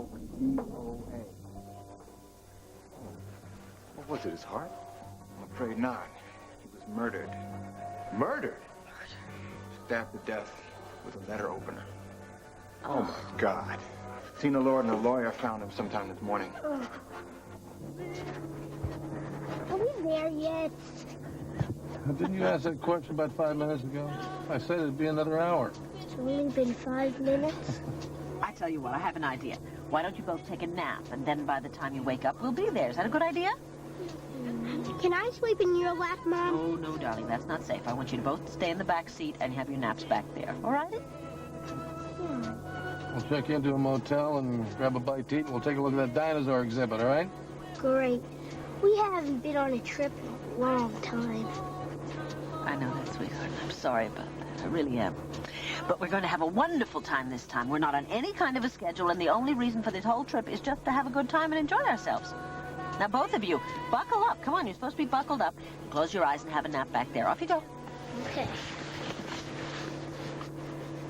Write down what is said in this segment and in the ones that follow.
D-O-A. What was it, his heart? I'm afraid not. He was murdered. Murdered? Stabbed to death with a letter opener. Oh, my God. Tina Lord and a lawyer found him sometime this morning. Are we there yet? Didn't you ask that question about 5 minutes ago? I said it'd be another hour. It's only been 5 minutes. I tell you what, I have an idea. Why don't you both take a nap, and then by the time you wake up, we'll be there. Is that a good idea? Can I sleep in your lap, Mom? Oh, no, darling, that's not safe. I want you to both stay in the back seat and have your naps back there. All right? We'll check into a motel and grab a bite to eat, and we'll take a look at that dinosaur exhibit, all right? Great. We haven't been on a trip in a long time. I know that, sweetheart. I'm sorry about that. I really am. But we're going to have a wonderful time this time. We're not on any kind of a schedule, and the only reason for this whole trip is just to have a good time and enjoy ourselves. Now, both of you, buckle up. Come on, you're supposed to be buckled up. Close your eyes and have a nap back there. Off you go. Okay.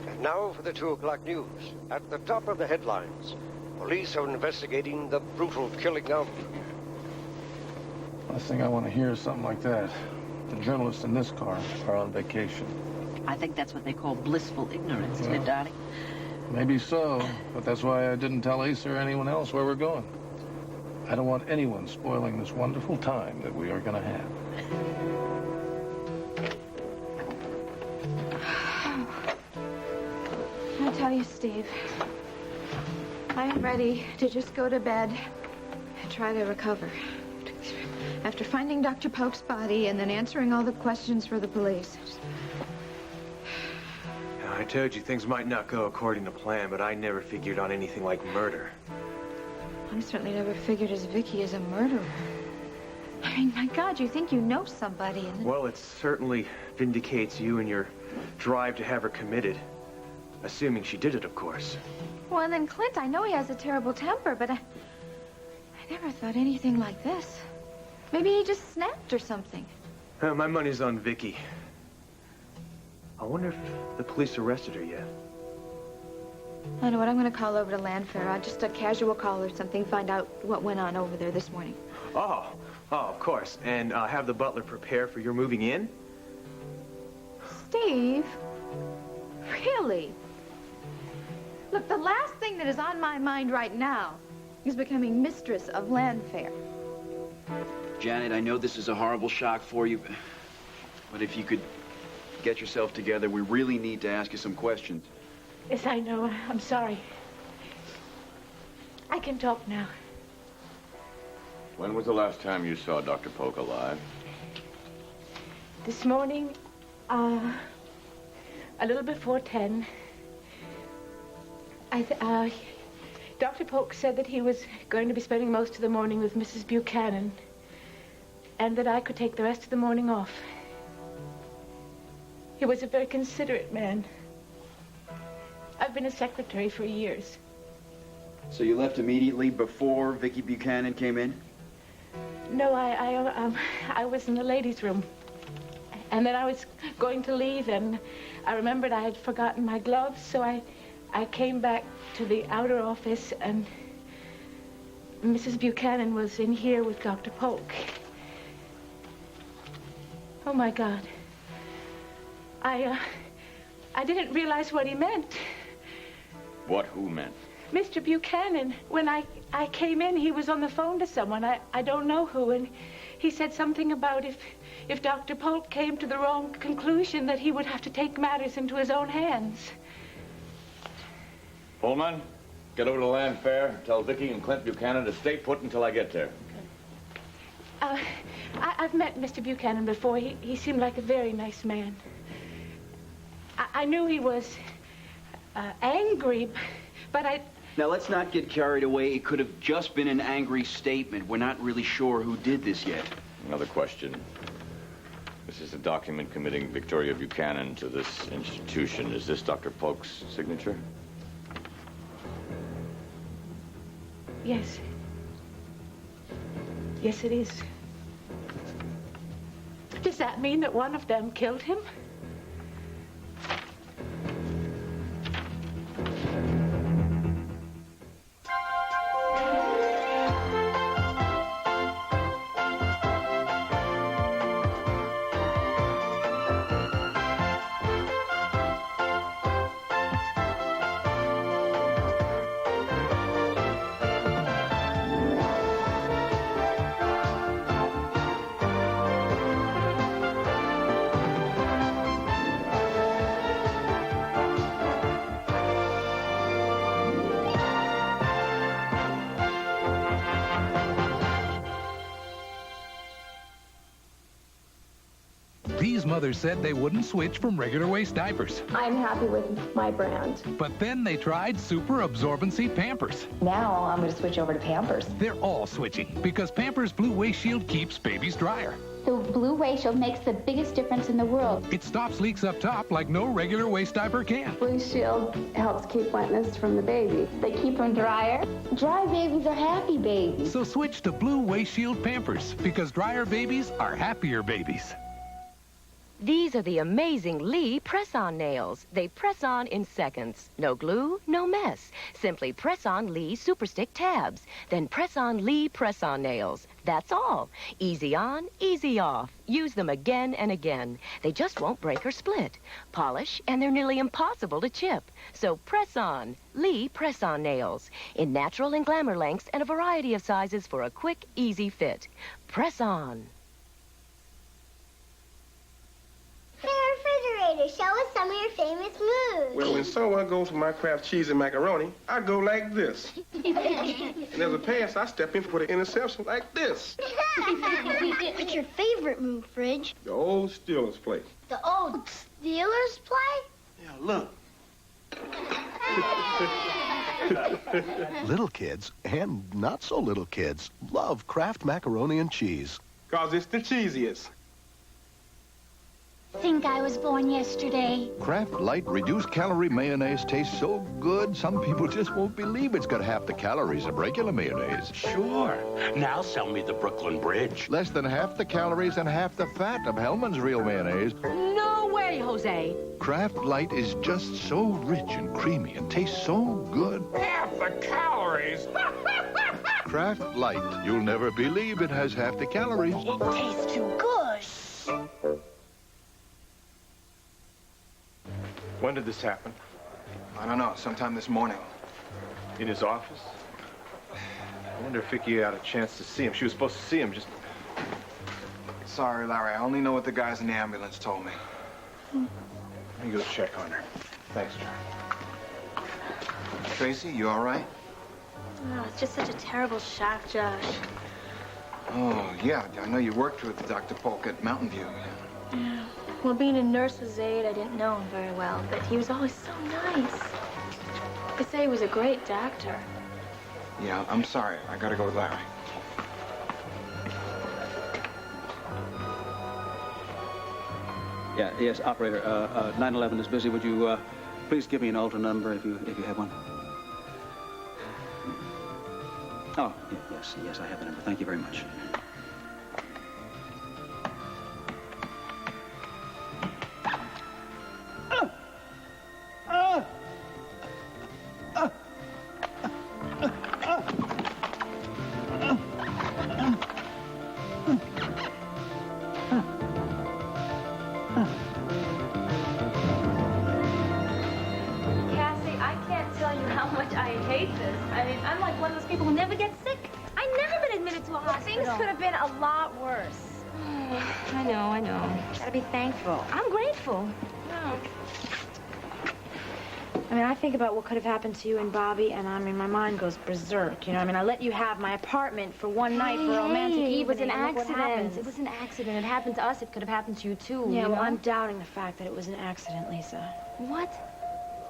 And now for the 2 o'clock news. At the top of the headlines, police are investigating the brutal killing of... Last thing I want to hear is something like that. The journalists in this car are on vacation. I think that's what they call blissful ignorance, isn't it, darling? Maybe so, but that's why I didn't tell Asa or anyone else where we're going. I don't want anyone spoiling this wonderful time that we are going to have. I tell you, Steve, I am ready to just go to bed and try to recover. After finding Dr. Polk's body and then answering all the questions for the police. I told you things might not go according to plan, but I never figured on anything like murder. I certainly never figured as Vicky as a murderer. I mean, my God, you think you know somebody and then... Well, it certainly vindicates you and your drive to have her committed. Assuming she did it, of course. Well, and then Clint, I know he has a terrible temper, but I never thought anything like this. Maybe he just snapped or something. My money's on Vicky. I wonder if the police arrested her yet. I know what, I'm going to call over to Landfair. Just a casual call or something, find out what went on over there this morning. Oh, of course. And have the butler prepare for your moving in? Steve? Really? Look, the last thing that is on my mind right now is becoming mistress of Landfair. Janet, I know this is a horrible shock for you, but if you could get yourself together, we really need to ask you some questions. Yes, I know. I'm sorry. I can talk now. When was the last time you saw Dr. Polk alive? This morning, a little before 10, Dr. Polk said that he was going to be spending most of the morning with Mrs. Buchanan, and that I could take the rest of the morning off. He was a very considerate man. I've been a secretary for years. So you left immediately before Vicky Buchanan came in? No, I was in the ladies' room. And then I was going to leave, and I remembered I had forgotten my gloves, so I came back to the outer office, and Mrs. Buchanan was in here with Dr. Polk. Oh, my God. I didn't realize what he meant. What? Who meant? Mr. Buchanan, when I came in, he was on the phone to someone. I don't know who, and he said something about if Dr. Polk came to the wrong conclusion, that he would have to take matters into his own hands. Pullman, get over to Landfair and tell Vicky and Clint Buchanan to stay put until I get there. I've met Mr. Buchanan before. He seemed like a very nice man. I knew he was angry, but I... Now, let's not get carried away. It could have just been an angry statement. We're not really sure who did this yet. Another question. This is a document committing Victoria Buchanan to this institution. Is this Dr. Polk's signature? Yes. Yes, it is. Does that mean that one of them killed him? These mothers said they wouldn't switch from regular waist diapers. I'm happy with my brand. But then they tried super absorbency Pampers. Now I'm going to switch over to Pampers. They're all switching because Pampers Blue Waist Shield keeps babies drier. The Blue Waist Shield makes the biggest difference in the world. It stops leaks up top like no regular waist diaper can. Blue Shield helps keep wetness from the baby. They keep them drier. Dry babies are happy babies. So switch to Blue Waist Shield Pampers because drier babies are happier babies. These are the amazing Lee press-on nails. They press on in seconds. No glue, no mess. Simply press on Lee Super Stick tabs. Then press on Lee press-on nails. That's all. Easy on, easy off. Use them again and again. They just won't break or split. Polish, and they're nearly impossible to chip. So press on. Lee press-on nails. In natural and glamour lengths and a variety of sizes for a quick, easy fit. Press on. Hey, refrigerator, show us some of your famous moves. Well, when someone goes for my Kraft cheese and macaroni, I go like this. And there's a pass, I step in for the interception like this. What's your favorite move, Fridge? The old Steelers play. The old Steelers play? Yeah, look. Little kids, and not so little kids, love Kraft macaroni and cheese. 'Cause it's the cheesiest. Think I was born yesterday. Kraft Light Reduced Calorie Mayonnaise tastes so good, some people just won't believe it's got half the calories of regular mayonnaise. Sure. Now sell me the Brooklyn Bridge. Less than half the calories and half the fat of Hellman's Real Mayonnaise. No way, Jose. Kraft Light is just so rich and creamy and tastes so good. Half the calories? Kraft Light. You'll never believe it has half the calories. It tastes too good. When did this happen? I don't know. Sometime this morning. In his office? I wonder if Vicky had a chance to see him. She was supposed to see him, just... Sorry, Larry. I only know what the guys in the ambulance told me. Let me go check on her. Thanks, John. Tracy, you all right? Oh, it's just such a terrible shock, Josh. Oh, yeah. I know you worked with Dr. Polk at Mountain View. Yeah. Well, being a nurse's aide, I didn't know him very well, but he was always so nice. They say he was a great doctor. Yeah, I'm sorry. I gotta go with Larry. Yeah, yes, operator. 911 is busy. Would you please give me an Oltl number if you have one? Oh, yes, I have the number. Thank you very much. Things could have been a lot worse. I know. Gotta be thankful. I'm grateful. No. I mean, I think about what could have happened to you and Bobby, and I mean, my mind goes berserk. You know, I mean, I let you have my apartment for one night for a romantic evening. It was an Look what accident. happens. It was an accident. It happened to us. It could have happened to you, too. Yeah, you well, know? I'm doubting the fact that it was an accident, Lisa. What?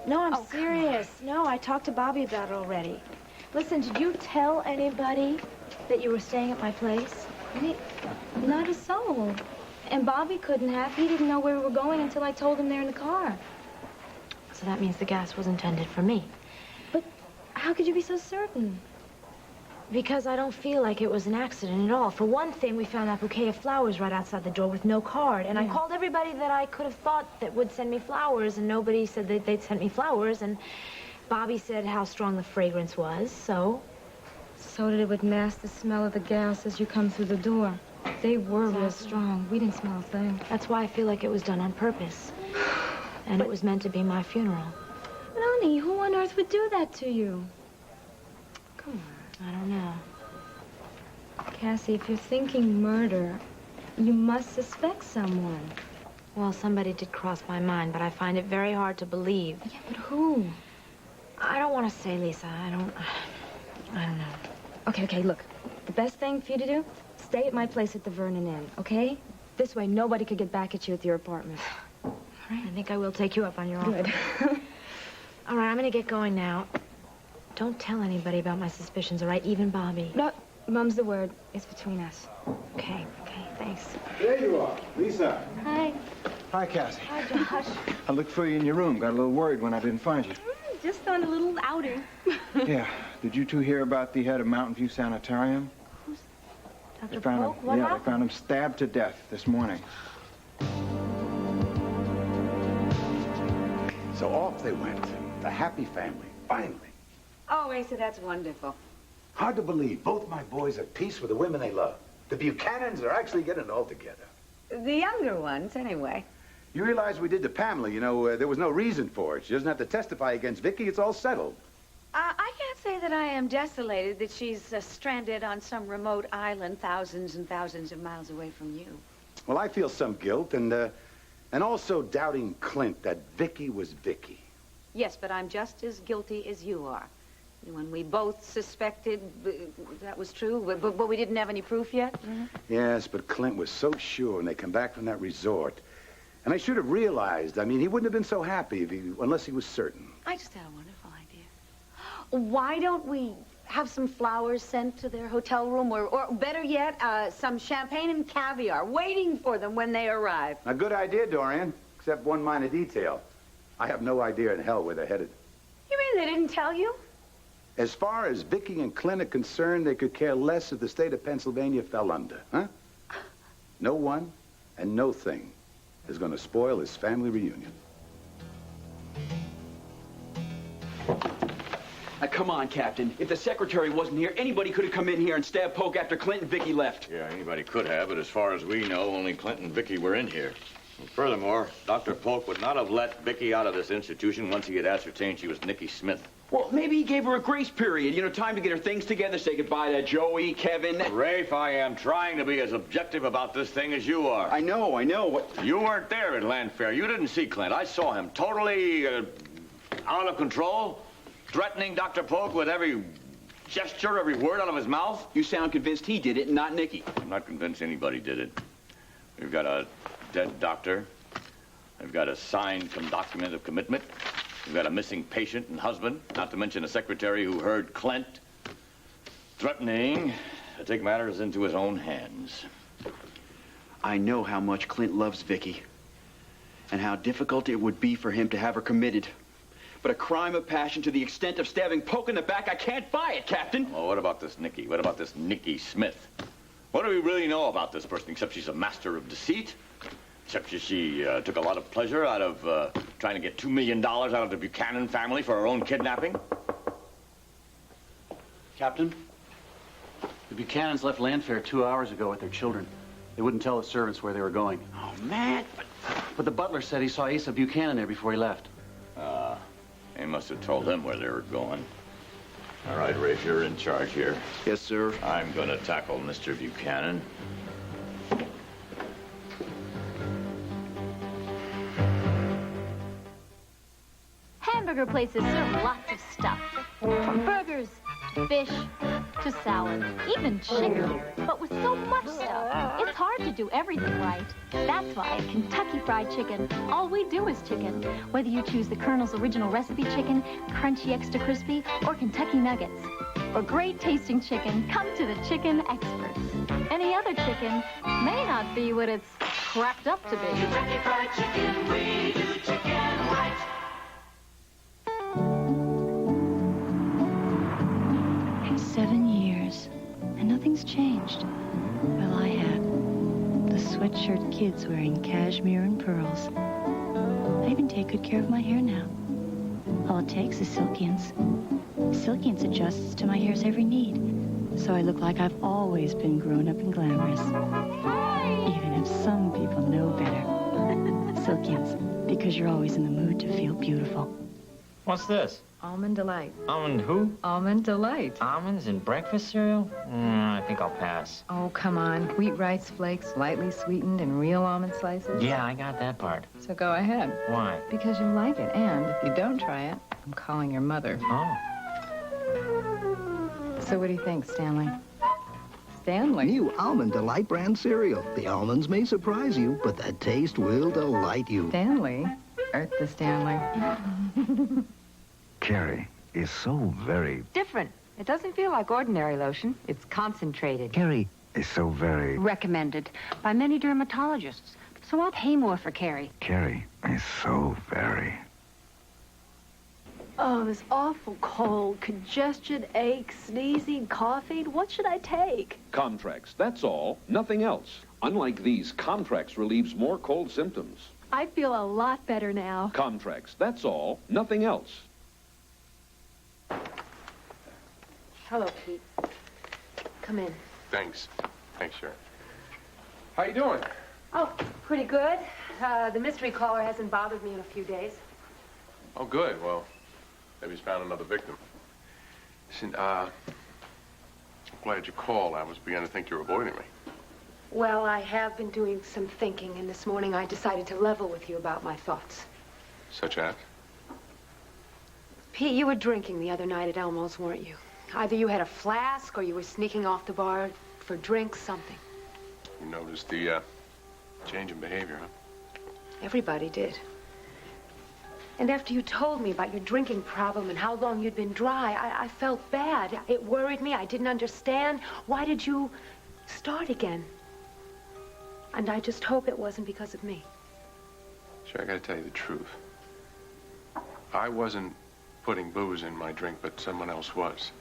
No, I'm serious. No, I talked to Bobby about it already. Listen, did you tell anybody that you were staying at my place? Not a soul. And Bobby couldn't have. He didn't know where we were going until I told him there in the car. So that means the gas was intended for me. But how could you be so certain? Because I don't feel like it was an accident at all. For one thing, we found that bouquet of flowers right outside the door with no card. And I called everybody that I could have thought that would send me flowers, and nobody said that they'd sent me flowers. And Bobby said how strong the fragrance was, so... So that it would mask the smell of the gas as you come through the door. They were real strong. We didn't smell a thing. That's why I feel like it was done on purpose. And it was meant to be my funeral. But honey, who on earth would do that to you? Come on, I don't know. Cassie, if you're thinking murder, you must suspect someone. Well, somebody did cross my mind, but I find it very hard to believe. Yeah, but who? I don't want to say, Lisa. I don't know. Okay, look. The best thing for you to do, stay at my place at the Vernon Inn, okay? This way, nobody could get back at you at your apartment. All right, I think I will take you up on your offer. Good. All right, I'm gonna get going now. Don't tell anybody about my suspicions, all right? Even Bobby. No, Mum's the word. It's between us. Okay, thanks. There you are, Lisa. Hi. Hi, Cassie. Hi, Josh. I looked for you in your room. Got a little worried when I didn't find you. Just on a little outing. Yeah. Did you two hear about the head of Mountain View Sanitarium? Dr. Found Polk, him. what Yeah, happened? they found him stabbed to death this morning. So off they went. The happy family, finally. Oh, Asa, that's wonderful. Hard to believe. Both my boys at peace with the women they love. The Buchanans are actually getting it all together. The younger ones, anyway. You realize we did to Pamela, you know, there was no reason for it. She doesn't have to testify against Vicky. It's all settled. I can't say that I am desolated that she's stranded on some remote island thousands and thousands of miles away from you. Well, I feel some guilt and also doubting Clint that Vicky was Vicky. Yes, but I'm just as guilty as you are. When we both suspected that was true, but we didn't have any proof yet. Mm-hmm. Yes, but Clint was so sure when they come back from that resort. And I should have realized, I mean, he wouldn't have been so happy unless he was certain. I just had a wonderful idea. Why don't we have some flowers sent to their hotel room, or better yet, some champagne and caviar waiting for them when they arrive? A good idea, Dorian, except one minor detail. I have no idea in hell where they're headed. You mean they didn't tell you? As far as Vicky and Clint are concerned, they could care less if the state of Pennsylvania fell under, huh? No one and no thing is going to spoil this family reunion. Now, come on, Captain. If the secretary wasn't here, anybody could have come in here and stabbed Polk after Clint and Vicky left. Yeah, anybody could have, but as far as we know, only Clint and Vicky were in here. And furthermore, Dr. Polk would not have let Vicky out of this institution once he had ascertained she was Nicky Smith. Well, maybe he gave her a grace period. You know, time to get her things together, say goodbye to Joey, Kevin. Rafe, I am trying to be as objective about this thing as you are. I know. What? You weren't there at Landfair. You didn't see Clint. I saw him totally out of control, threatening Dr. Polk with every gesture, every word out of his mouth. You sound convinced he did it and not Nicky. I'm not convinced anybody did it. We've got a dead doctor. We've got a signed document of commitment. We've got a missing patient and husband, not to mention a secretary who heard Clint threatening to take matters into his own hands. I know how much Clint loves Vicky and how difficult it would be for him to have her committed. But a crime of passion to the extent of stabbing Polk in the back, I can't buy it, Captain. Well, what about this Nicky? What about this Nicky Smith? What do we really know about this person except she's a master of deceit? Except she took a lot of pleasure out of trying to get $2 million out of the Buchanan family for her own kidnapping? Captain, the Buchanans left Landfair 2 hours ago with their children. They wouldn't tell the servants where they were going. Oh, man. But the butler said he saw Asa Buchanan there before he left. They must have told him where they were going. All right, Rafe, you're in charge here. Yes, sir. I'm going to tackle Mr. Buchanan. Hamburger places serve lots of stuff. From burgers, to fish, to salad, even chicken. But with so much stuff, it's hard to do everything right. That's why at Kentucky Fried Chicken, all we do is chicken. Whether you choose the Colonel's original recipe chicken, crunchy extra crispy, or Kentucky Nuggets. For great tasting chicken, come to the chicken experts. Any other chicken may not be what it's cracked up to be. Kentucky Fried Chicken, we do chicken right. It's 7 years, and nothing's changed. Well, I have. The sweatshirt kids wearing cashmere and pearls. I even take good care of my hair now. All it takes is Silkians. Silkians adjusts to my hair's every need, so I look like I've always been grown up and glamorous. Even if some people know better. Silkians, because you're always in the mood to feel beautiful. What's this? Almond Delight. Almond who? Almond Delight. Almonds in breakfast cereal? I think I'll pass. Oh, come on. Wheat rice flakes, lightly sweetened, and real almond slices. Yeah, I got that part. So go ahead. Why? Because you like it, and if you don't try it, I'm calling your mother. Oh. So what do you think, Stanley? Stanley. New Almond Delight brand cereal. The almonds may surprise you, but the taste will delight you. Stanley? Eartha Stanley. Carrie is so very... Different. It doesn't feel like ordinary lotion. It's concentrated. Carrie is so very... Recommended by many dermatologists. So I'll pay more for Carrie. Carrie is so very... Oh, this awful cold, congestion, ache, sneezing, coughing. What should I take? Comtrex, that's all. Nothing else. Unlike these, Comtrex relieves more cold symptoms. I feel a lot better now. Comtrex, that's all. Nothing else. Hello, Pete. Come in. Thanks. Thanks, Sharon. How you doing? Oh, pretty good. The mystery caller hasn't bothered me in a few days. Oh, good. Well, maybe he's found another victim. Listen, I'm glad you called. I was beginning to think you were avoiding me. Well, I have been doing some thinking, and this morning I decided to level with you about my thoughts. Such as? Pete, you were drinking the other night at Elmo's, weren't you? Either you had a flask or you were sneaking off the bar for drinks, something. You noticed the change in behavior, huh? Everybody did. And after you told me about your drinking problem and how long you'd been dry, I felt bad. It worried me. I didn't understand. Why did you start again? And I just hope it wasn't because of me. Sure, I gotta tell you the truth. I wasn't putting booze in my drink, but someone else was.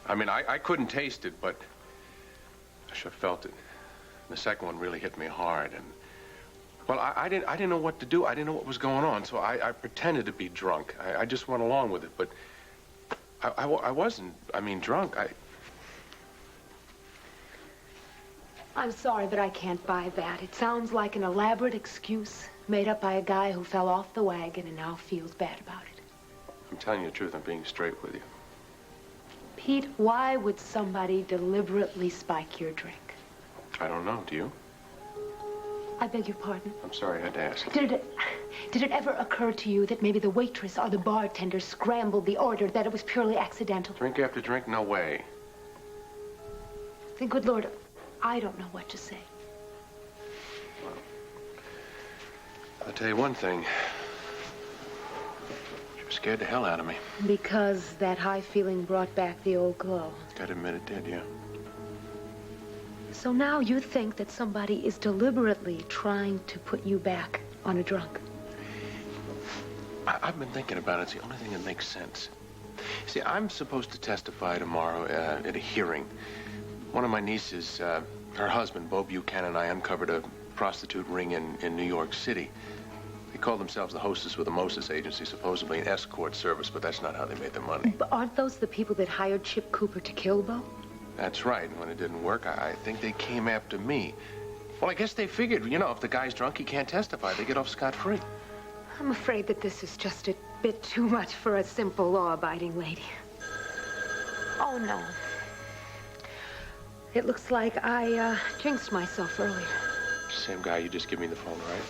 I mean, I couldn't taste it, but I sure felt it. The second one really hit me hard, and well, I didn't know what to do. I didn't know what was going on, so I pretended to be drunk. I just went along with it, but I wasn't, drunk. I'm sorry, but I can't buy that. It sounds like an elaborate excuse made up by a guy who fell off the wagon and now feels bad about it. I'm telling you the truth. I'm being straight with you. Pete, why would somebody deliberately spike your drink? I don't know. Do you? I beg your pardon? I'm sorry, I had to ask. Did it ever occur to you that maybe the waitress or the bartender scrambled the order, that it was purely accidental? Drink after drink? No way. Then, good Lord, I don't know what to say. Well, I'll tell you one thing. You scared the hell out of me. Because that high feeling brought back the old glow. Gotta admit it did, yeah. So now you think that somebody is deliberately trying to put you back on a drunk? I've been thinking about it. It's the only thing that makes sense. See, I'm supposed to testify tomorrow at a hearing. One of my nieces, her husband, Bo Buchanan, and I uncovered a prostitute ring in New York City. They called themselves the Hostess with a Moses agency, supposedly an escort service, but that's not how they made their money. But aren't those the people that hired Chip Cooper to kill Bo? That's right. And when it didn't work, I think they came after me. Well, I guess they figured, if the guy's drunk, he can't testify. They get off scot-free. I'm afraid that this is just a bit too much for a simple, law-abiding lady. Oh, no. It looks like I jinxed myself earlier. Same guy, you just give me the phone, right?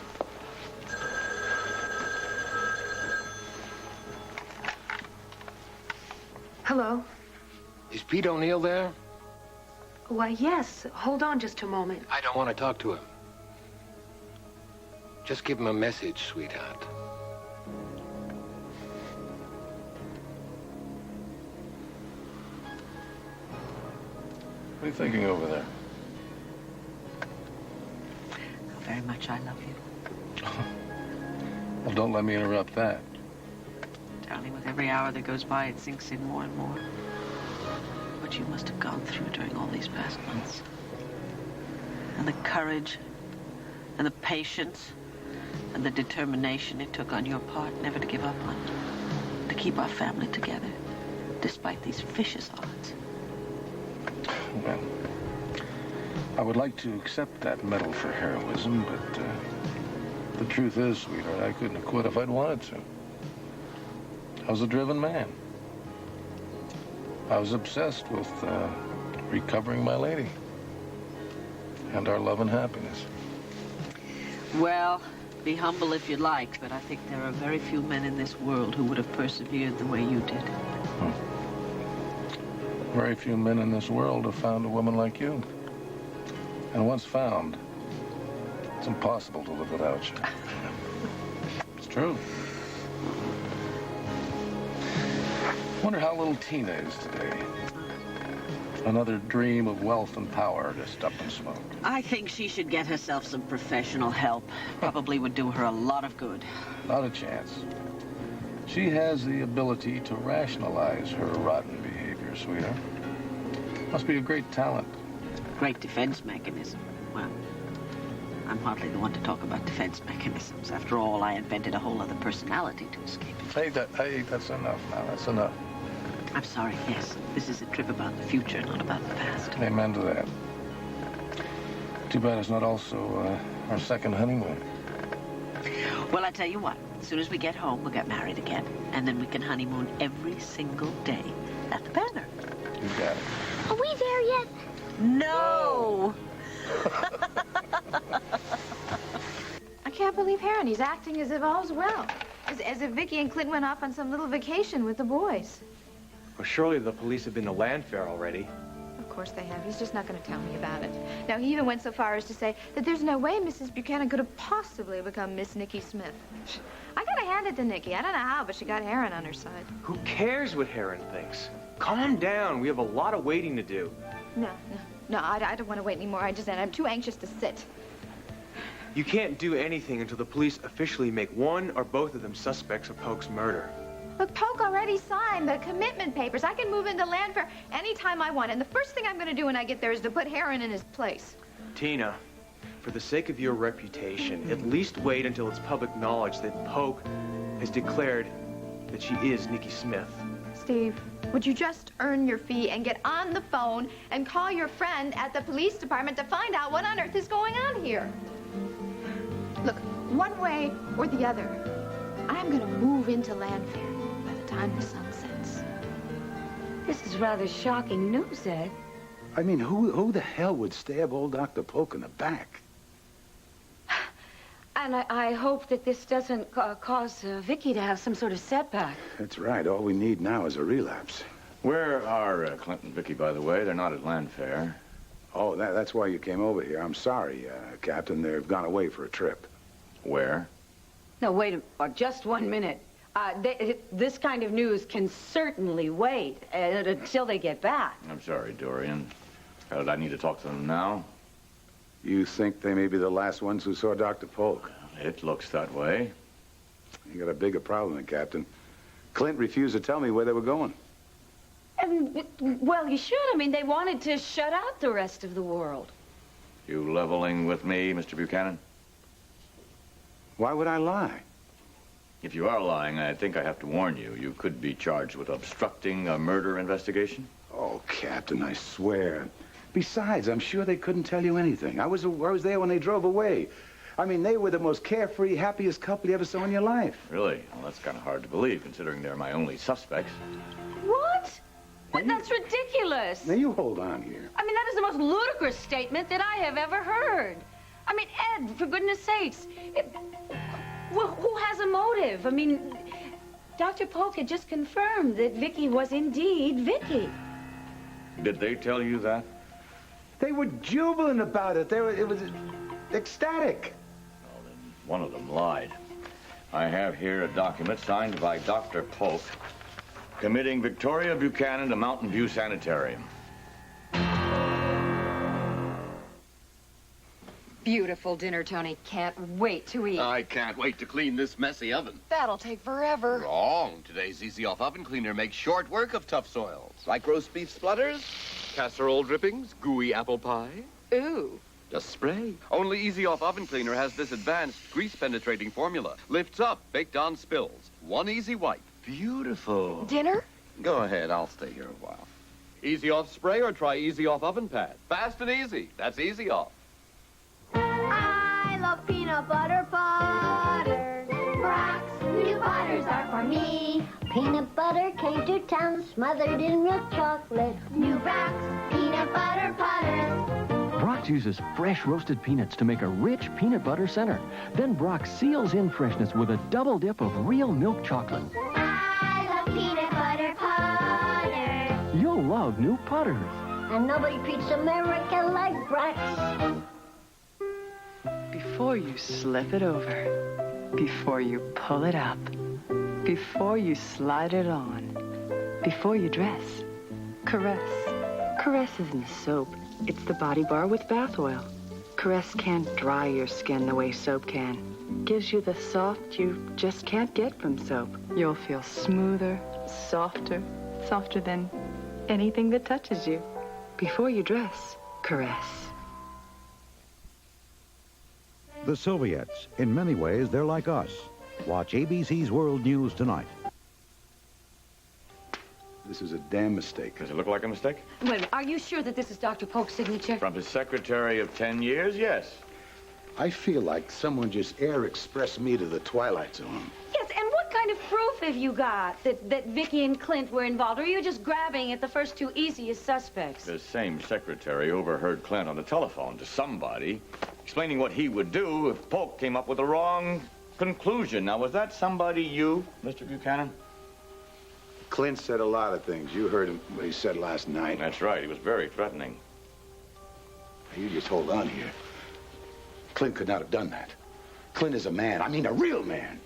Hello? Is Pete O'Neill there? Why, yes. Hold on just a moment. I don't want to talk to him. Just give him a message, sweetheart. What are you thinking over there? How very much I love you. Well, don't let me interrupt that. Darling, with every hour that goes by, it sinks in more and more. What you must have gone through during all these past months. And the courage, and the patience, and the determination it took on your part never to give up on, to keep our family together, despite these vicious odds. Well, I would like to accept that medal for heroism, but the truth is, sweetheart, I couldn't have quit if I'd wanted to. I was a driven man. I was obsessed with recovering my lady and our love and happiness. Well, be humble if you like, but I think there are very few men in this world who would have persevered the way you did. Very few men in this world have found a woman like you. And once found, it's impossible to live without you. It's true. Wonder how little Tina is today. Another dream of wealth and power just up in smoke. I think she should get herself some professional help. Probably would do her a lot of good. Not a chance. She has the ability to rationalize her rotten behavior, sweetheart. Must be a great talent. Great defense mechanism. Well, I'm hardly the one to talk about defense mechanisms. After all, I invented a whole other personality to escape it. Hey, that's enough now. That's enough. I'm sorry, yes. This is a trip about the future, not about the past. Amen to that. Too bad it's not also our second honeymoon. Well, I tell you what. As soon as we get home, we'll get married again. And then we can honeymoon every single day at the Banner. You got it. Are we there yet? No! I can't believe Heron. He's acting as if all's well. As if Vicky and Clint went off on some little vacation with the boys. Well, surely the police have been to Landfair already. Of course they have. He's just not going to tell me about it. Now, he even went so far as to say that there's no way Mrs. Buchanan could have possibly become Miss Nikki Smith. I gotta hand it to Nikki. I don't know how, but she got Heron on her side. Who cares what Heron thinks? Calm down. We have a lot of waiting to do. No, I don't want to wait anymore. I'm too anxious to sit. You can't do anything until the police officially make one or both of them suspects of Polk's murder. Look, Polk already signed the commitment papers. I can move into Landfair anytime I want. And the first thing I'm going to do when I get there is to put Heron in his place. Tina, for the sake of your reputation, at least wait until it's public knowledge that Polk has declared that she is Nikki Smith. Steve, would you just earn your fee and get on the phone and call your friend at the police department to find out what on earth is going on here? Look, one way or the other, I'm going to move into Landfair by the time the sun sets. This is rather shocking news, Ed. I mean, who the hell would stab old Dr. Polk in the back? And I hope that this doesn't cause Vicky to have some sort of setback. That's right. All we need now is a relapse. Where are Clint and Vicky, by the way? They're not at Landfair. Oh, that's why you came over here. I'm sorry, Captain. They've gone away for a trip. Where? No, wait just 1 minute. This kind of news can certainly wait until they get back. I'm sorry, Dorian. Did I need to talk to them now? You think they may be the last ones who saw Dr. Polk? It looks that way. You got a bigger problem than Captain. Clint refused to tell me where they were going. Well, you should. I mean, they wanted to shut out the rest of the world. You leveling with me, Mr. Buchanan? Why would I lie? If you are lying, I think I have to warn you. You could be charged with obstructing a murder investigation. Oh, Captain, I swear. Besides, I'm sure they couldn't tell you anything. I was there when they drove away. I mean, they were the most carefree, happiest couple you ever saw in your life. Really? Well, that's kind of hard to believe, considering they're my only suspects. What? That's ridiculous. Now, you hold on here. I mean, that is the most ludicrous statement that I have ever heard. I mean, Ed, for goodness sakes, who has a motive? I mean, Dr. Polk had just confirmed that Vicky was indeed Vicky. Did they tell you that? They were jubilant about it. It was ecstatic. Well, then one of them lied. I have here a document signed by Dr. Polk committing Victoria Buchanan to Mountain View Sanitarium. Beautiful dinner, Tony. Can't wait to eat. I can't wait to clean this messy oven. That'll take forever. Wrong. Today's Easy Off Oven Cleaner makes short work of tough soils. Like roast beef splutters, casserole drippings, gooey apple pie. Ooh. Just spray. Only Easy Off Oven Cleaner has this advanced grease-penetrating formula. Lifts up, baked on spills. One easy wipe. Beautiful. Dinner? Go ahead. I'll stay here a while. Easy Off Spray or try Easy Off Oven Pad. Fast and easy. That's Easy Off. I love peanut butter butter. Brock's new butters are for me. Peanut butter came to town, smothered in milk chocolate. New Brock's peanut butter butters. Brock's uses fresh roasted peanuts to make a rich peanut butter center. Then Brock seals in freshness with a double dip of real milk chocolate. I love peanut butter butter. You'll love new putters. And nobody treats America like brats. Before you slip it over, before you pull it up, before you slide it on, before you dress, Caress. Caress isn't a soap. It's the body bar with bath oil. Caress can't dry your skin the way soap can. Gives you the soft you just can't get from soap. You'll feel smoother, softer than anything that touches you. Before you dress, Caress. The Soviets. In many ways, they're like us. Watch ABC's World News tonight. This is a damn mistake. Does it look like a mistake? Wait a minute. Are you sure that this is Dr. Polk's signature? From his secretary of 10 years, yes. I feel like someone just air expressed me to the Twilight Zone. Yes, and what kind of proof have you got that Vicky and Clint were involved? Or are you just grabbing at the first two easiest suspects? The same secretary overheard Clint on the telephone to somebody, explaining what he would do if Polk came up with the wrong conclusion. Now, was that somebody you, Mr. Buchanan? Clint said a lot of things. You heard him what he said last night. That's right. He was very threatening. You just hold on here. Clint could not have done that. Clint is a man. I mean, a real man.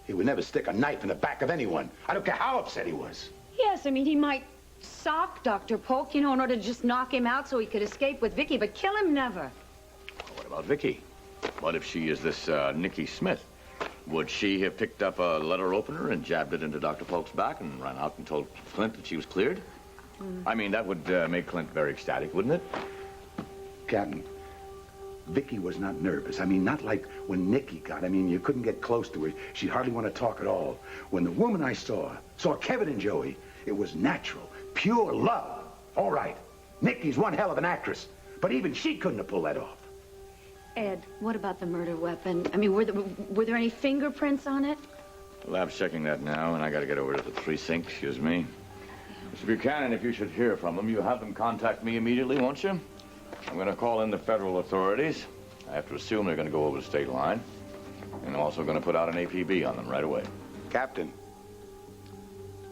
He would never stick a knife in the back of anyone. I don't care how upset he was. Yes, I mean, he might sock Dr. Polk, you know, in order to just knock him out so he could escape with Vicky, but kill him never. What about Vicky? What if she is this Nikki Smith? Would she have picked up a letter opener and jabbed it into Dr. Polk's back and run out and told Clint that she was cleared? I mean, that would make Clint very ecstatic, wouldn't it? Captain, Vicky was not nervous. I mean, not like when Nikki got. I mean, you couldn't get close to her. She'd hardly want to talk at all. When the woman I saw Kevin and Joey, it was natural, pure love. All right, Nikki's one hell of an actress, but even she couldn't have pulled that off. Ed, what about the murder weapon? I mean, were there any fingerprints on it? The lab's checking that now, and I got to get over to the precinct. Excuse me. Mr. Buchanan, if you should hear from them, you have them contact me immediately, won't you? I'm going to call in the federal authorities. I have to assume they're going to go over the state line. And I'm also going to put out an APB on them right away. Captain,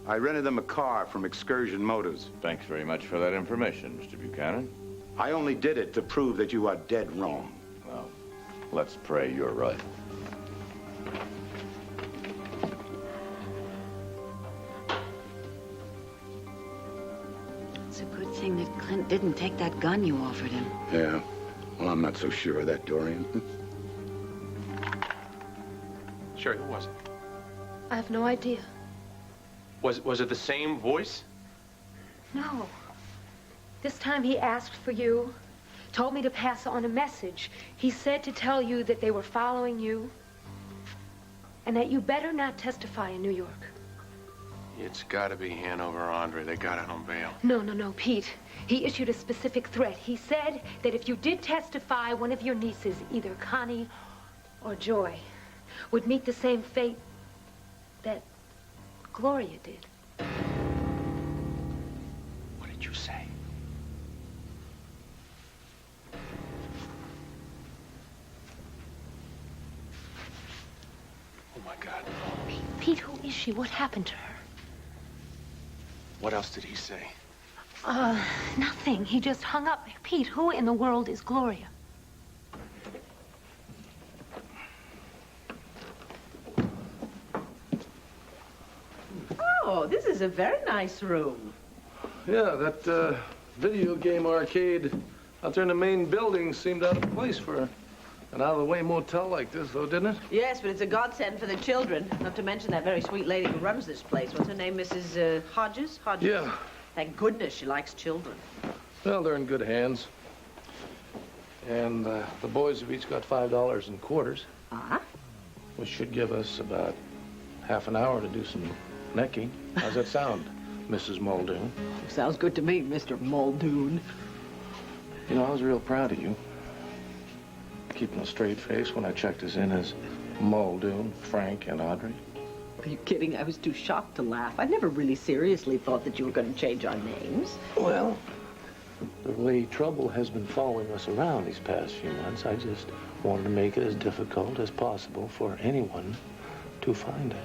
I rented them a car from Excursion Motors. Thanks very much for that information, Mr. Buchanan. I only did it to prove that you are dead wrong. Well, let's pray you're right. It's a good thing that Clint didn't take that gun you offered him. Yeah. Well, I'm not so sure of that, Dorian. Sherry, who was it? I have no idea. Was it the same voice? No. This time he asked for you, told me to pass on a message. He said to tell you that they were following you and that you better not testify in New York. It's got to be Hanover Andre. They got it on bail. No, Pete. He issued a specific threat. He said that if you did testify, one of your nieces, either Connie or Joy, would meet the same fate that Gloria did. What did you say? Oh, my God. Pete, who is she? What happened to her? What else did he say? Nothing. He just hung up. Pete, who in the world is Gloria? Oh, this is a very nice room. Yeah, that video game arcade out there in the main building seemed out of place for an out-of-the-way motel like this, though, didn't it? Yes, but it's a godsend for the children. Not to mention that very sweet lady who runs this place. What's her name, Mrs. Hodges? Hodges? Yeah. Thank goodness she likes children. Well, they're in good hands. And the boys have each got $5 in quarters. Uh-huh. Which should give us about half an hour to do some necking. How's that sound, Mrs. Muldoon? Sounds good to me, Mr. Muldoon. You know, I was real proud of you. Keeping a straight face when I checked us in as Muldoon, Frank, and Audrey. Are you kidding? I was too shocked to laugh. I never really seriously thought that you were going to change our names. Well, the way trouble has been following us around these past few months, I just wanted to make it as difficult as possible for anyone to find us.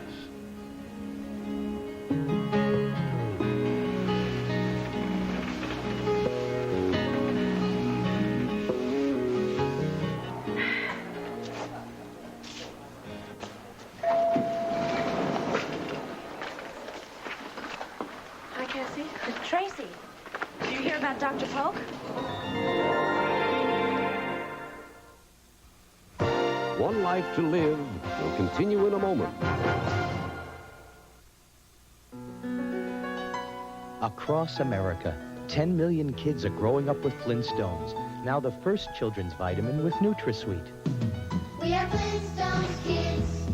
about Dr. Polk? One Life to Live will continue in a moment. Across America, 10 million kids are growing up with Flintstones. Now the first children's vitamin with NutraSweet. We are Flintstones kids,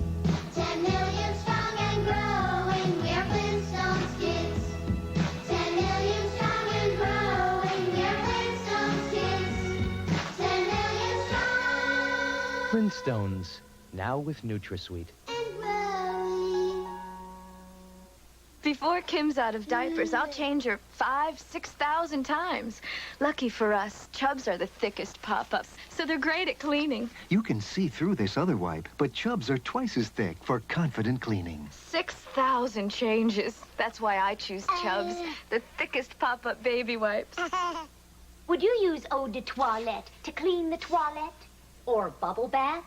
10 million strong and growing. We are Flintstones kids, 10 million strong and growing. We are Flintstones kids, 10 million strong. Flintstones, now with NutraSweet. Before Kim's out of diapers, I'll change her 5,000 to 6,000 times. Lucky for us, Chubs are the thickest pop-ups, so they're great at cleaning. You can see through this other wipe, but Chubs are twice as thick for confident cleaning. 6,000 changes. That's why I choose Chubs, the thickest pop-up baby wipes. Would you use eau de toilette to clean the toilette? Or bubble bath?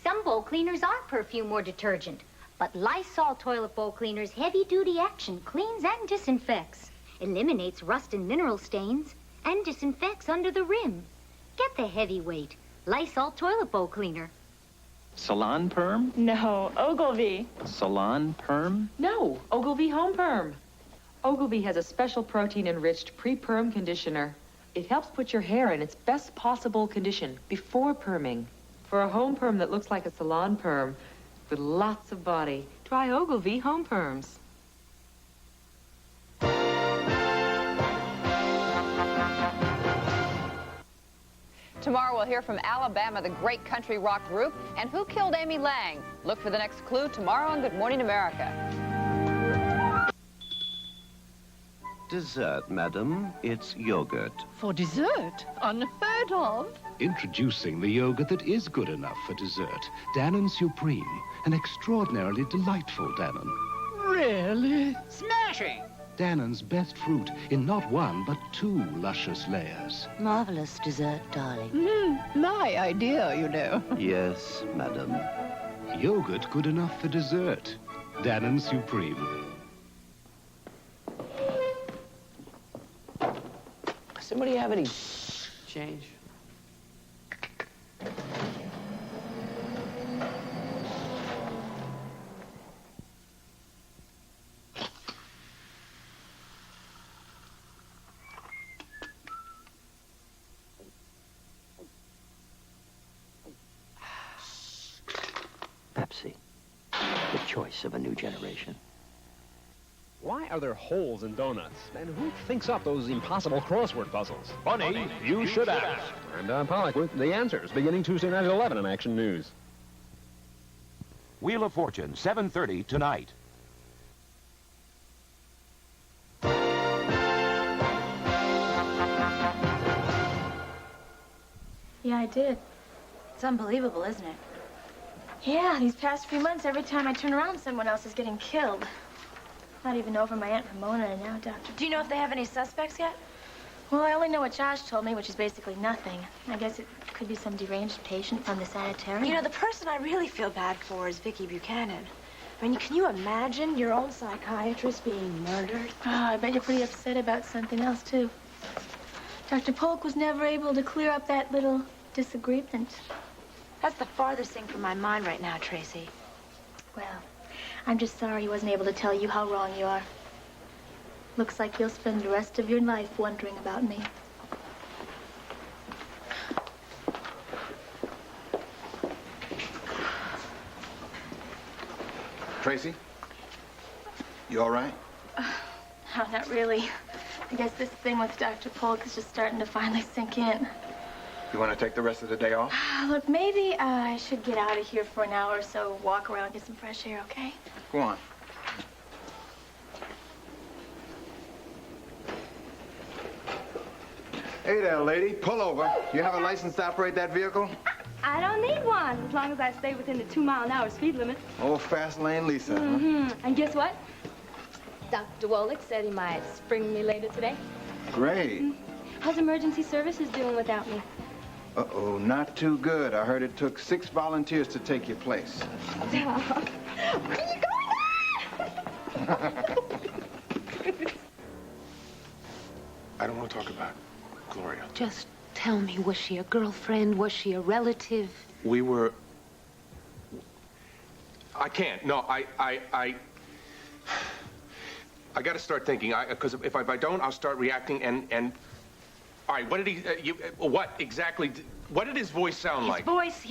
Some bowl cleaners are perfume or detergent. But Lysol toilet bowl cleaner's heavy-duty action cleans and disinfects, eliminates rust and mineral stains, and disinfects under the rim. Get the heavyweight Lysol toilet bowl cleaner. Salon Perm? No, Ogilvy. Salon Perm? No, Ogilvy Home Perm. Ogilvy has a special protein-enriched pre-perm conditioner. It helps put your hair in its best possible condition before perming. For a home perm that looks like a salon perm, with lots of body, try Ogilvy Home Perms. Tomorrow we'll hear from Alabama, the great country rock group, and who killed Amy Lang. Look for the next clue tomorrow on Good Morning America. Dessert, madam. It's yogurt. For dessert? Unheard of. Introducing the yogurt that is good enough for dessert. Dannon Supreme. An extraordinarily delightful Dannon. Really? Smashing! Dannon's best fruit in not one, but 2 luscious layers. Marvelous dessert, darling. My idea, you know. Yes, madam. Yogurt good enough for dessert. Dannon Supreme. Somebody have any change? Pepsi, the choice of a new generation. Why are there holes in donuts? And who thinks up those impossible crossword puzzles? Funny, you should ask. I'm Don Pollock with the answers, beginning Tuesday night at 11 on Action News. Wheel of Fortune, 7:30 tonight. Yeah, I did. It's unbelievable, isn't it? Yeah, these past few months, every time I turn around, someone else is getting killed. Not even over my Aunt Ramona and now, Doctor. Do you know if they have any suspects yet? Well, I only know what Josh told me, which is basically nothing. I guess it could be some deranged patient from the sanitarium. You know, the person I really feel bad for is Vicki Buchanan. I mean, can you imagine your own psychiatrist being murdered? Oh, I bet you're pretty upset about something else, too. Dr. Polk was never able to clear up that little disagreement. That's the farthest thing from my mind right now, Tracy. Well, I'm just sorry he wasn't able to tell you how wrong you are. Looks like you'll spend the rest of your life wondering about me. Tracy? You all right? No, not really. I guess this thing with Dr. Polk is just starting to finally sink in. You want to take the rest of the day off? Look, maybe I should get out of here for an hour or so, walk around, get some fresh air, okay? Go on. Hey there, lady. Pull over. You have a license to operate that vehicle? I don't need one, as long as I stay within the 2-mile-an-hour speed limit. Oh, fast lane Lisa. Mm-hmm. And guess what? Dr. Wolick said he might spring me later today. Great. How's emergency services doing without me? Uh-oh, not too good. I heard it took 6 volunteers to take your place. Where are you going? I don't want to talk about Gloria. Just tell me, was she a girlfriend? Was she a relative? We were... I can't. No, I got to start thinking. Because if I don't, I'll start reacting and... All right, what did he... what exactly... What did his voice sound like? His voice,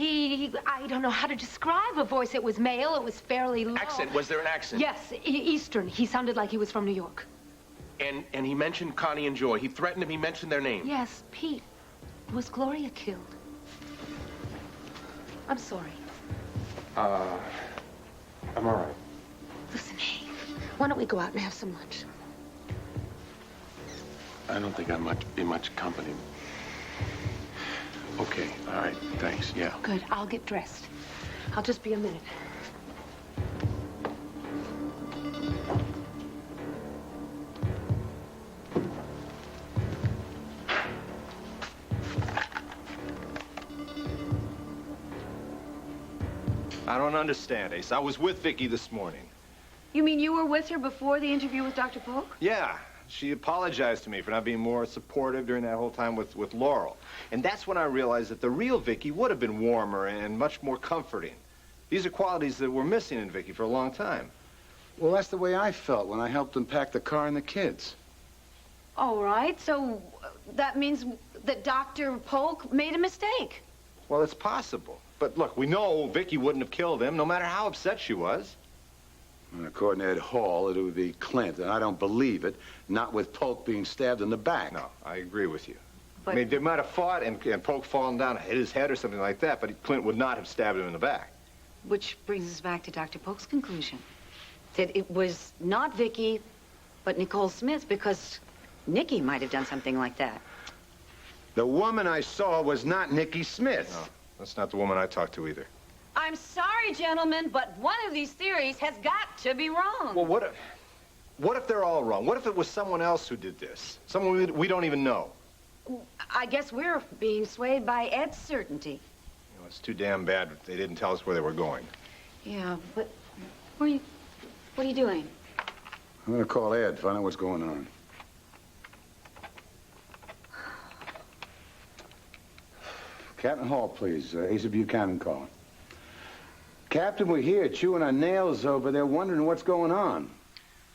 I don't know how to describe a voice. It was male. It was fairly low. Accent. Was there an accent? Yes, Eastern. He sounded like he was from New York. And he mentioned Connie and Joy. He threatened him. He mentioned their names. Yes, Pete. Was Gloria killed? I'm sorry. I'm all right. Listen, hey, why don't we go out and have some lunch? I don't think I'll be much company. Okay, all right, thanks, yeah. Good, I'll get dressed. I'll just be a minute. I don't understand, Ace. I was with Vicky this morning. You mean you were with her before the interview with Dr. Polk? Yeah. She apologized to me for not being more supportive during that whole time with Laurel. And that's when I realized that the real Vicky would have been warmer and much more comforting. These are qualities that were missing in Vicky for a long time. Well, that's the way I felt when I helped them pack the car and the kids. All right, so that means that Dr. Polk made a mistake. Well, it's possible. But look, we know Vicky wouldn't have killed him, no matter how upset she was. And according to Ed Hall, it would be Clint, and I don't believe it, not with Polk being stabbed in the back. No, I agree with you. But... I mean, they might have fought and Polk fallen down and hit his head or something like that, but Clint would not have stabbed him in the back. Which brings us back to Dr. Polk's conclusion. That it was not Vicky, but Nicole Smith, because Nikki might have done something like that. The woman I saw was not Nikki Smith. No, that's not the woman I talked to either. I'm sorry, gentlemen, but one of these theories has got to be wrong. Well, what if they're all wrong? What if it was someone else who did this? Someone we don't even know? I guess we're being swayed by Ed's certainty. You know, it's too damn bad they didn't tell us where they were going. Yeah, but what are you doing? I'm gonna call Ed, find out what's going on. Captain Hall, please. Asa Buchanan calling. Captain, we're here chewing our nails over there wondering what's going on.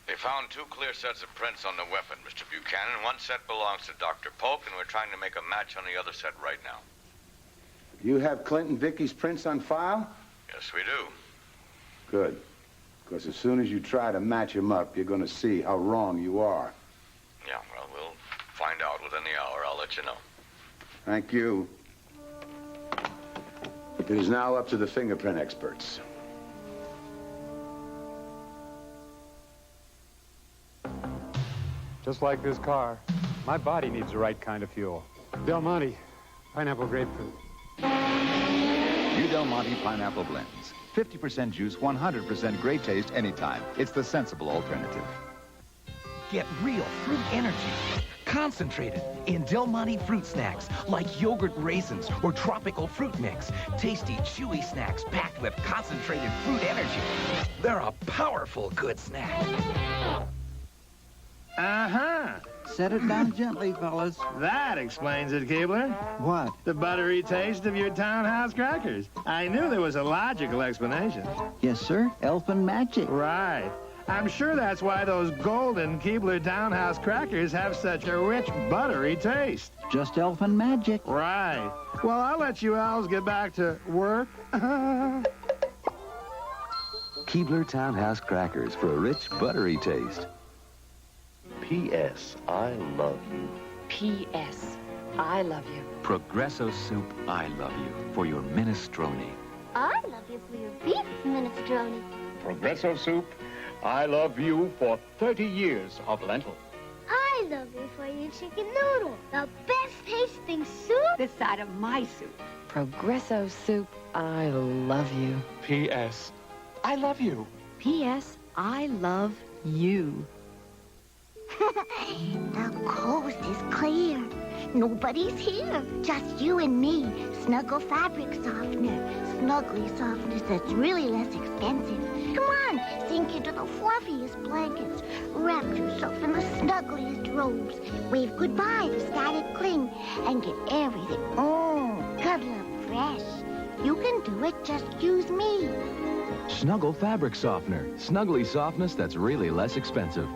They found 2 clear sets of prints on the weapon, Mr. Buchanan. One set belongs to Dr. Polk, and we're trying to make a match on the other set right now. You have Clint and Vicky's prints on file? Yes, we do. Good. Because as soon as you try to match them up, you're going to see how wrong you are. Yeah, well, we'll find out within the hour. I'll let you know. Thank you. It is now up to the fingerprint experts. Just like this car, my body needs the right kind of fuel. Del Monte, pineapple grapefruit. New Del Monte pineapple blends. 50% juice, 100% great taste anytime. It's the sensible alternative. Get real fruit energy. Concentrated in Del Monte fruit snacks like yogurt raisins or tropical fruit mix. Tasty, chewy snacks packed with concentrated fruit energy. They're a powerful good snack. Uh-huh. Set it down gently, fellas. That explains it, Keebler. What? The buttery taste of your townhouse crackers. I knew there was a logical explanation. Yes, sir. Elfin magic. Right. I'm sure that's why those golden Keebler Townhouse crackers have such a rich, buttery taste. Just elfin magic. Right. Well, I'll let you elves get back to work. Keebler Townhouse crackers for a rich, buttery taste. P.S. I love you. P.S. I love you. Progresso soup, I love you for your minestrone. I love you for your beef minestrone. Progresso soup, I love you for 30 years of lentil. I love you for your chicken noodle. The best tasting soup. This side of my soup. Progresso soup, I love you. P.S. I love you. P.S. I love you. The coast is clear. Nobody's here. Just you and me. Snuggle fabric softener. Snuggly softness that's really less expensive. Come on, sink into the fluffiest blankets. Wrap yourself in the snuggliest robes. Wave goodbye to static cling. And get everything, cuddle up fresh. You can do it, just use me. Snuggle fabric softener. Snuggly softness that's really less expensive.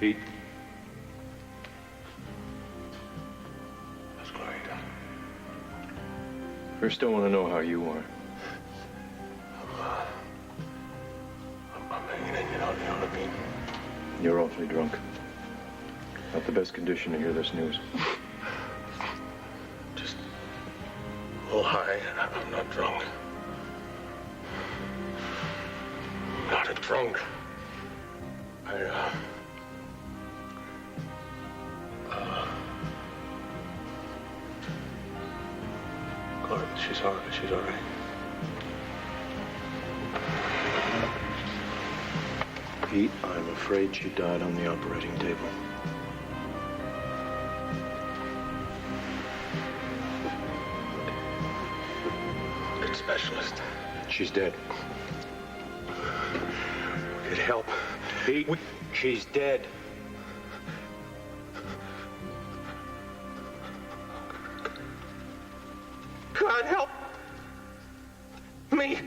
Pete. That's great. First, I want to know how you are. I'm hanging in, you know what I mean? You're awfully drunk. Not the best condition to hear this news. Just a little high, and I'm not drunk. Not a drunk. She's all right. Pete, I'm afraid she died on the operating table. Good specialist. She's dead. We could help. Pete, she's dead. God help me.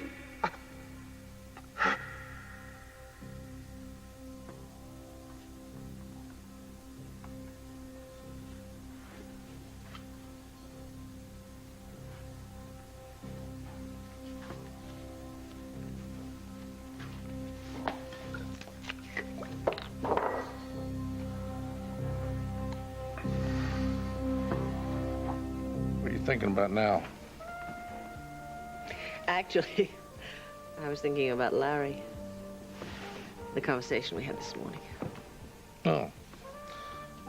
What are you thinking about now? Actually, I was thinking about Larry. The conversation we had this morning. Oh.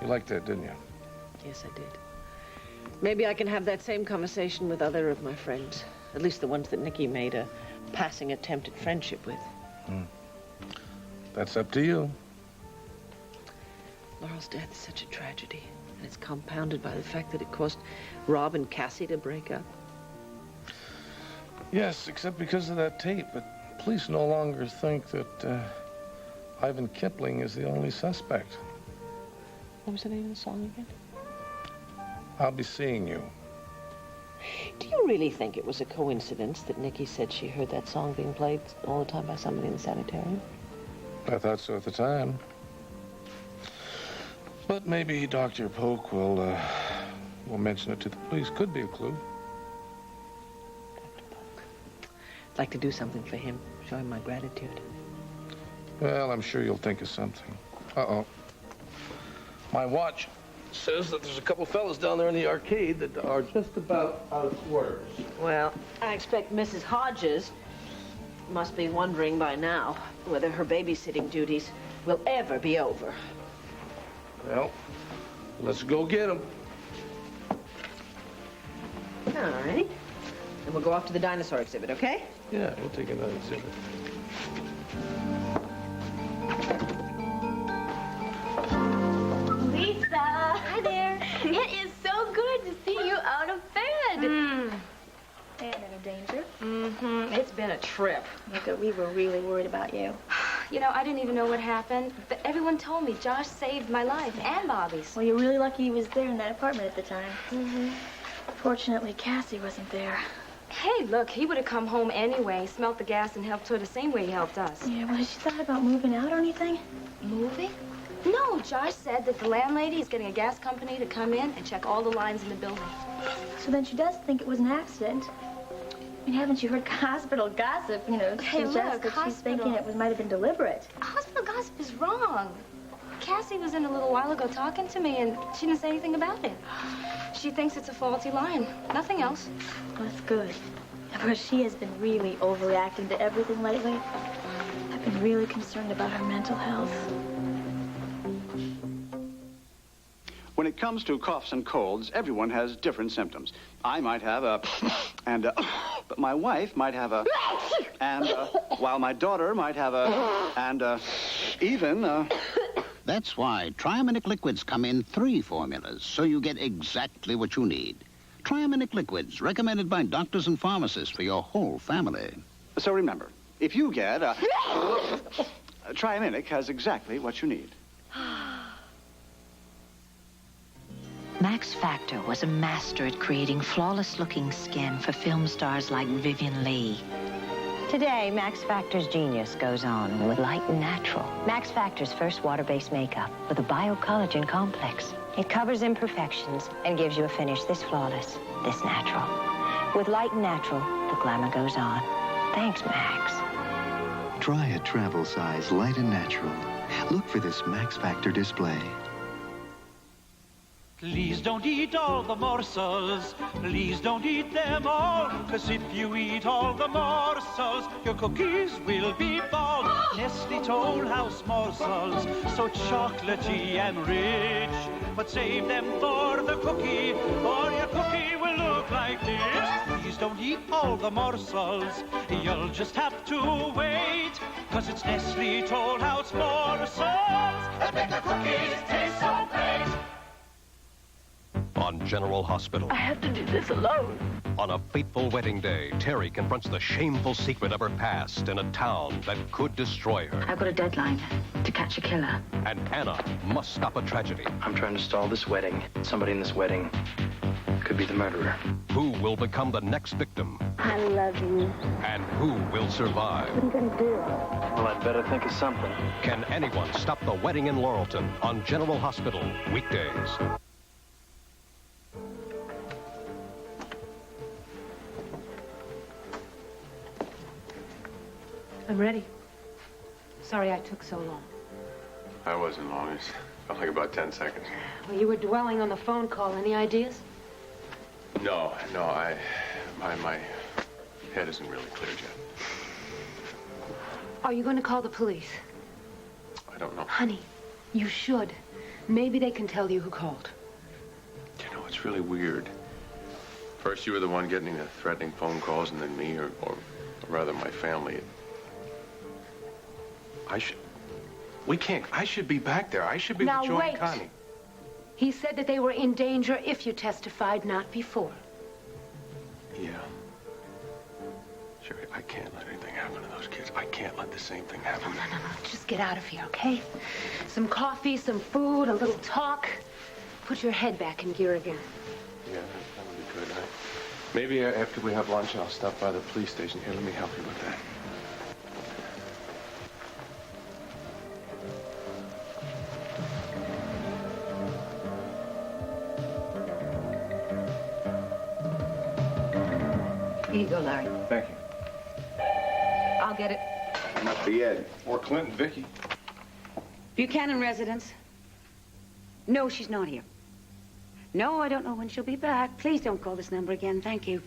You liked that, didn't you? Yes, I did. Maybe I can have that same conversation with other of my friends. At least the ones that Nikki made a passing attempt at friendship with. That's up to you. Laurel's death is such a tragedy. And it's compounded by the fact that it caused Rob and Cassie to break up. Yes, except because of that tape. But police no longer think that Ivan Kipling is the only suspect. What was the name of the song again? I'll be seeing you. Do you really think it was a coincidence that Nikki said she heard that song being played all the time by somebody in the sanitarium? I thought so at the time. But maybe Dr. Polk will mention it to the police. Could be a clue. I'd like to do something for him, show him my gratitude. Well, I'm sure you'll think of something. Uh-oh. My watch says that there's a couple fellas down there in the arcade that are just about out of quarters. Well, I expect Mrs. Hodges must be wondering by now whether her babysitting duties will ever be over. Well, let's go get them. All righty. And we'll go off to the dinosaur exhibit, okay? Yeah, we'll take another exhibit. Lisa! Hi there. It is so good to see you out of bed. And in a danger. Mm-hmm. It's been a trip. Look, we were really worried about you. You know, I didn't even know what happened, but everyone told me Josh saved my life and Bobby's. Well, you're really lucky he was there in that apartment at the time. Mm-hmm. Fortunately, Cassie wasn't there. Hey, look, he would have come home anyway, smelt the gas, and helped her the same way he helped us. Yeah, well, has she thought about moving out or anything? Moving? No, Josh said that the landlady is getting a gas company to come in and check all the lines in the building. So then she does think it was an accident. I mean, haven't you heard hospital gossip, you know, Hey, suggest look, that she's thinking it might have been deliberate? Hospital gossip is wrong. Cassie was in a little while ago talking to me, and she didn't say anything about it. She thinks it's a faulty line. Nothing else. Well, that's good. Because she has been really overreacting to everything lately. I've been really concerned about her mental health. When it comes to coughs and colds, everyone has different symptoms. I might have a, and but my wife might have a, and while my daughter might have a, and even That's why Triaminic liquids come in 3 formulas, so you get exactly what you need. Triaminic liquids, recommended by doctors and pharmacists for your whole family. So remember, if you get a, Triaminic has exactly what you need. Max Factor was a master at creating flawless-looking skin for film stars like Vivian Leigh. Today, Max Factor's genius goes on with Light and Natural. Max Factor's first water-based makeup with a biocollagen complex. It covers imperfections and gives you a finish this flawless, this natural. With Light and Natural, the glamour goes on. Thanks, Max. Try a travel size Light and Natural. Look for this Max Factor display. Please don't eat all the morsels. Please don't eat them all. 'Cause if you eat all the morsels, your cookies will be bald. Nestle Toll House morsels, so chocolatey and rich. But save them for the cookie, or your cookie will look like this. Please don't eat all the morsels. You'll just have to wait. 'Cause it's Nestle Toll House morsels that make the cookies taste so great. On General Hospital. I have to do this alone. On a fateful wedding day, Terry confronts the shameful secret of her past in a town that could destroy her. I've got a deadline to catch a killer. And Anna must stop a tragedy. I'm trying to stall this wedding. Somebody in this wedding could be the murderer. Who will become the next victim? I love you. And who will survive? What are you going to do? Well, I'd better think of something. Can anyone stop the wedding in Laurelton on General Hospital, weekdays? I'm ready. Sorry I took so long. I wasn't long. It felt like about 10 seconds. Well, you were dwelling on the phone call. Any ideas? No, my head isn't really cleared yet. Are you going to call the police? I don't know. Honey, you should. Maybe they can tell you who called. You know, it's really weird. First you were the one getting the threatening phone calls, and then me, or rather my family. I should be back there. I should be Now with Joe wait. and Connie. He said that they were in danger if you testified, not before. Yeah. Sherry, I can't let anything happen to those kids. I can't let the same thing happen. No. Just get out of here, okay? Some coffee, some food, a little talk. Put your head back in gear again. Yeah, that would be good. Maybe after we have lunch, I'll stop by the police station. Here, let me help you with that. Here you go, Larry. Thank you. I'll get it. It must be Ed. Or Clinton, Vicky. Buchanan residence. No, she's not here. No, I don't know when she'll be back. Please don't call this number again. Thank you.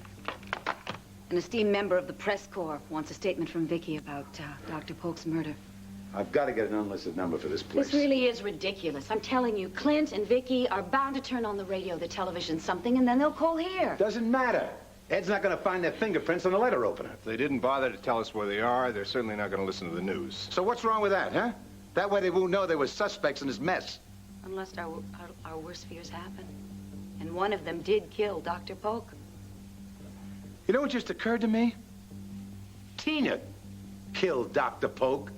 An esteemed member of the press corps wants a statement from Vicky about Dr. Polk's murder. I've got to get an unlisted number for this place. This really is ridiculous. I'm telling you, Clint and Vicky are bound to turn on the radio, the television, something, and then they'll call here. Doesn't matter. Ed's not going to find their fingerprints on the letter opener. If they didn't bother to tell us where they are, they're certainly not going to listen to the news. So what's wrong with that, huh? That way they won't know there were suspects in this mess. Unless our worst fears happen. And one of them did kill Dr. Polk. You know what just occurred to me? Tina killed Dr. Polk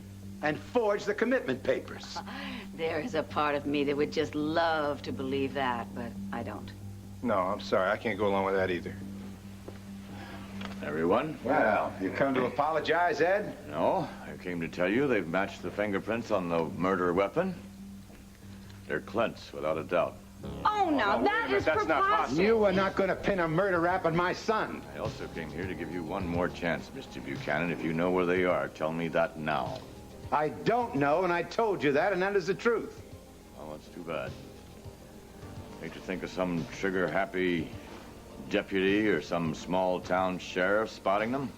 and forged the commitment papers. There is a part of me that would just love to believe that, but I don't. No, I'm sorry. I can't go along with that either. Everyone? Well, you come to apologize, Ed? No, I came to tell you they've matched the fingerprints on the murder weapon. They're Clint's, without a doubt. Oh, no, that is preposterous. You are not going to pin a murder rap on my son. I also came here to give you one more chance, Mr. Buchanan. If you know where they are, tell me that now. I don't know, and I told you that, and that is the truth. Well, that's too bad. Hate to think of some trigger-happy deputy or some small-town sheriff spotting them.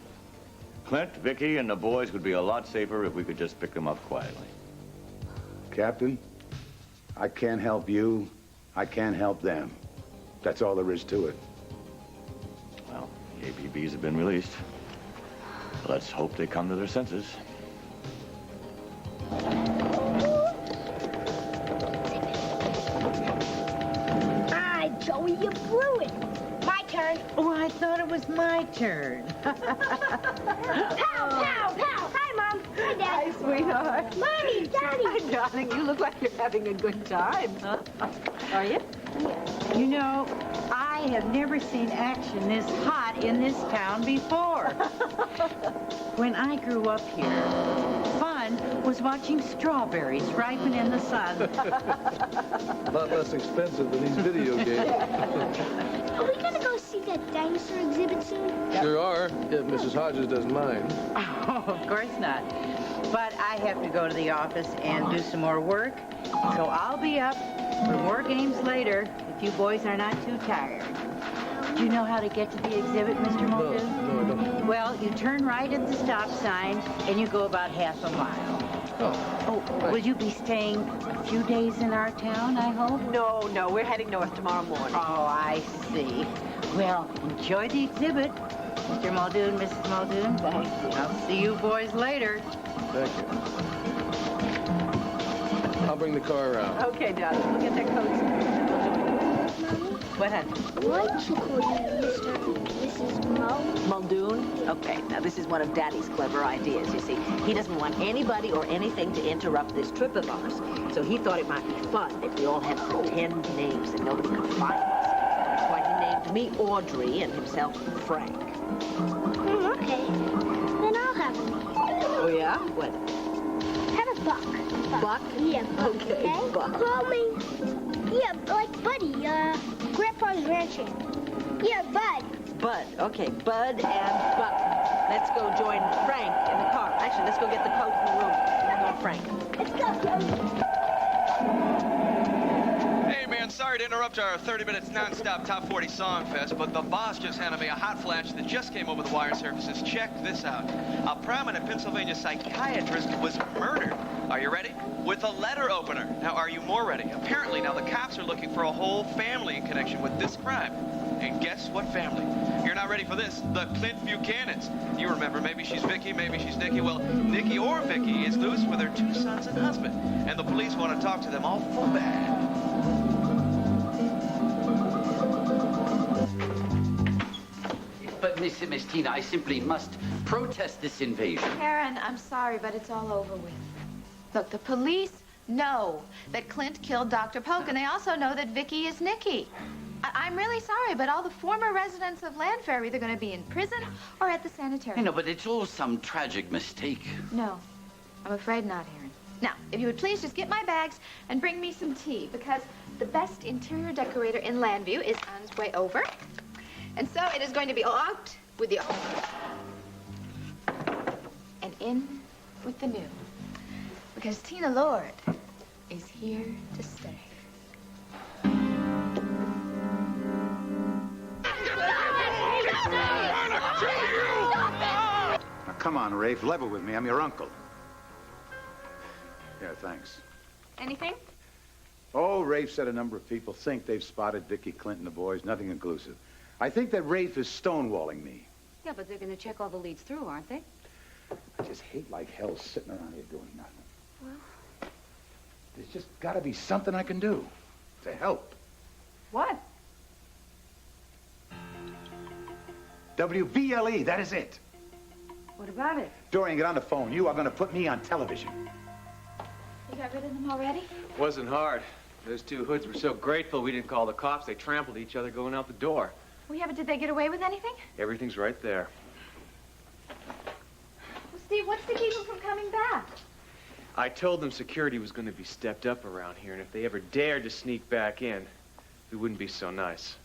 Clint, Vicky, and the boys would be a lot safer if we could just pick them up quietly. Captain, I can't help you, I can't help them. That's all there is to it. Well, the APBs have been released. Let's hope they come to their senses. Hi, Joey, you blew it. My turn. Oh, I thought it was my turn. Pow, pow, pow. Hi, Mom. Hi, Dad. Hi, sweetheart. Mommy, Daddy. Hi, darling. You look like you're having a good time, huh? Are you? You know, I have never seen action this hot in this town before. When I grew up here, fun was watching strawberries ripen in the sun. A lot less expensive than these video games. Are we gonna go see that dinosaur exhibit soon? Sure are, if Mrs. Hodges doesn't mind. Oh, of course not. But I have to go to the office and do some more work, so I'll be up for more games later if you boys are not too tired. Do you know how to get to the exhibit, Mr. Muldoon? No, I don't. Well, you turn right at the stop sign, and you go about half a mile. Oh, will you be staying a few days in our town, I hope? No, we're heading north tomorrow morning. Oh, I see. Well, enjoy the exhibit, Mr. Muldoon, Mrs. Muldoon. Thank you. I'll see you boys later. Thank you. I'll bring the car around. Okay, darling, we'll get their coats. What happened? Why don't you call you Mr. and Mrs. Muldoon? Okay, now this is one of Daddy's clever ideas, you see. He doesn't want anybody or anything to interrupt this trip of ours. So he thought it might be fun if we all had pretend names that nobody could find us. That's why he named me Audrey and himself Frank. Okay. Then I'll have a name. Oh, yeah? What? Have a Buck. Buck? Yeah, Buck. Okay, Buck. Call me. Yeah, like Buddy, Grandpa's ranching. Yeah, Bud. Bud. Okay, Bud and Buck. Let's go join Frank in the car. Actually, let's go get the coat in the room. We'll go Frank. Let's go, Hey, man, sorry to interrupt our 30 minutes non-stop Top 40 Song Fest, but the boss just handed me a hot flash that just came over the wire services. Check this out. A prominent Pennsylvania psychiatrist was murdered. Are you ready? With a letter opener. Now, are you more ready? Apparently, now the cops are looking for a whole family in connection with this crime. And guess what family? You're not ready for this. The Clint Buchanans. You remember, maybe she's Vicky, maybe she's Nikki. Well, Nikki or Vicky is loose with her 2 sons and husband. And the police want to talk to them all full bad. But, Miss Tina, I simply must protest this invasion. Karen, I'm sorry, but it's all over with. Look, the police know that Clint killed Dr. Polk, and they also know that Vicky is Nikki. I'm really sorry, but all the former residents of Landfair are either going to be in prison or at the sanitarium. I know, but it's all some tragic mistake. No, I'm afraid not, Aaron. Now, if you would please just get my bags and bring me some tea, because the best interior decorator in Landview is on his way over. And so it is going to be out with the old and in with the new. Because Tina Lord is here to stay. Now, come on, Rafe, level with me. I'm your uncle. Yeah, thanks. Anything? Oh, Rafe said a number of people think they've spotted Vicky Clinton, the boys. Nothing conclusive. I think that Rafe is stonewalling me. Yeah, but they're going to check all the leads through, aren't they? I just hate like hell sitting around here doing nothing. Well, there's just got to be something I can do to help. What? WVLE, that is it. What about it? Dorian, get on the phone. You are going to put me on television. You got rid of them already? Wasn't hard. Those 2 hoods were so grateful we didn't call the cops. They trampled each other going out the door. Well, yeah, but did they get away with anything? Everything's right there. Well, Steve, what's to keep them from coming back? I told them security was going to be stepped up around here, and if they ever dared to sneak back in, we wouldn't be so nice.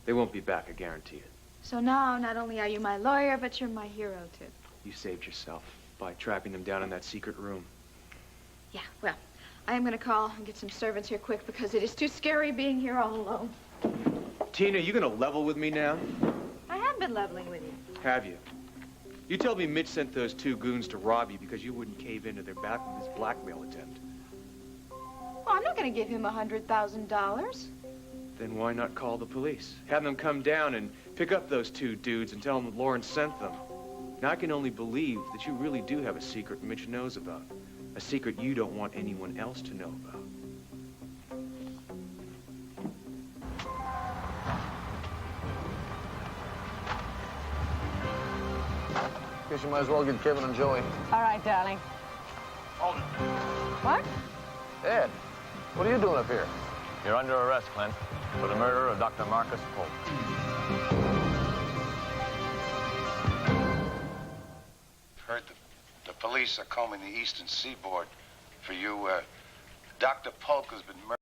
They won't be back, I guarantee it. So now, not only are you my lawyer, but you're my hero, too. You saved yourself by trapping them down in that secret room. Yeah, well, I am going to call and get some servants here quick because it is too scary being here all alone. Tina, you gonna level with me now? I have been leveling with you. Have you? You told me Mitch sent those 2 goons to rob you because you wouldn't cave into their back with this blackmail attempt. Well, I'm not going to give him $100,000. Then why not call the police? Have them come down and pick up those two dudes and tell them that Lawrence sent them. Now, I can only believe that you really do have a secret Mitch knows about. A secret you don't want anyone else to know about. Guess you might as well get Kevin and Joey. All right, darling. Hold it. What? Ed, what are you doing up here? You're under arrest, Clint, for the murder of Dr. Marcus Polk. Heard the police are combing the eastern seaboard for you. Dr. Polk has been murdered.